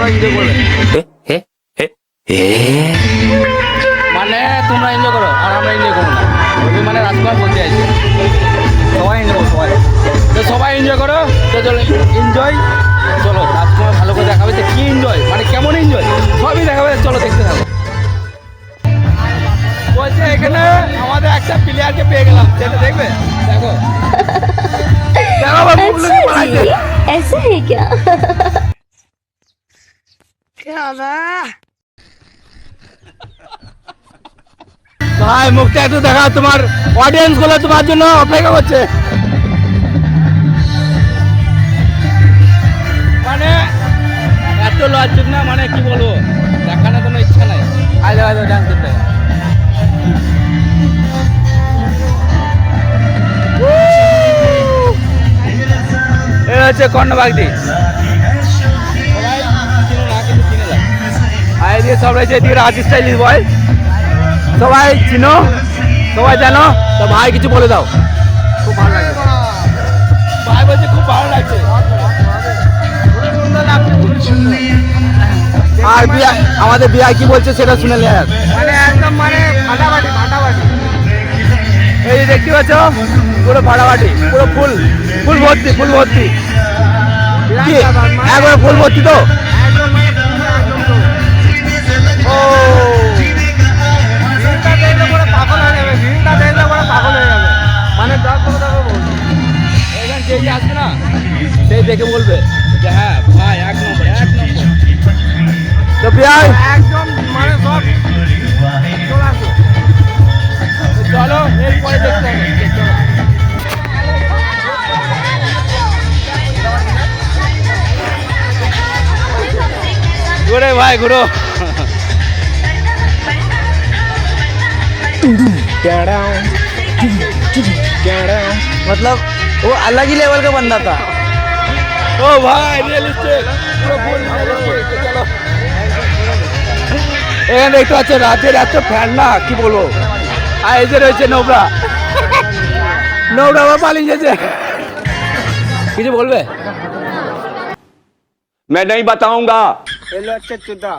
তোমরা এনজয় করবে। মানে তোমরা এনজয় করো আর আমরা এনজয় করবো না, ওই মানে রাজকুমার বলতে চাইছে সবাই এনজয় করো, সবাই তো সবাই এনজয় করো। তো চলো এনজয়, চলো রাজকুমার ভালো করে দেখাবে যে কি এনজয়, মানে কেমন এনজয় সবই দেখাবে, চলো দেখতে থাকো। বলছে এখানে আমাদের একটা প্লেয়ারকে পেয়ে গেলাম, সেটা দেখবে, দেখো দেখো আমার মুখগুলো কি বানাইছে। ऐसा है क्या? ভাই মুখটা একটু দেখা, তোমার অডিয়েন্স গুলো তোমার জন্য অপেক্ষা করছে। মানে এত লজ্জিত না, মানে কি বলবো, দেখানোর কোনো ইচ্ছা নাই। আজ আজ ডান্স করতে এ হচ্ছে কর্ণবাগদি, সবাই চিনে না কিন্তু চিনে না। আর এদিকে সব রয়েছে, এদিকে আর্টিস্ট স্টাইলিশ বয়, সবাই চিনো, সবাই জানো। তো ভাই কিছু বলে দাও। খুব ভালো লাগছে ভাই, বলছে খুব ভালো লাগছে। আর বিয়া, আমাদের বিয়া কি বলছে সেটা শুনে নে। মানে একদম মানে ফাটাফাটি ফাটাফাটি, এই যে দেখতে পাচ্ছ পুরো ফাটাফাটি, পুরো ফুল ফুল ভর্তি, ফুল ভর্তি, কি একবারে ফুল ভর্তি তো। ও পাগল হয়ে যাবে, ভিড়টা দেখলে পরে পাগল হয়ে যাবে, মানে এখানে যে আসবে না সেই দেখে বলবে যে হ্যাঁ ভাই এক নম্বর এক নম্বর। তো ভাই একদম মানে সব চলে আসো, চলো এরপরে দেখতে হবে। ঘুরে ভাই ঘুরো। मतलब वो अलग ही लेवल का बंदा था। ও ভাই রিয়েলিস্টিক, পুরো ফুল রিয়েলিস্টিক। চলো এখানে দেখতে পাচ্ছ রাতের এত ফ্যান না, কি বলবো। আর এই যে রয়েছে নোবরা, নোবরা আবার পালিয়ে গেছে। কিছু বলবে? मैं नहीं बताऊंगा। এলো হচ্ছে চুদা।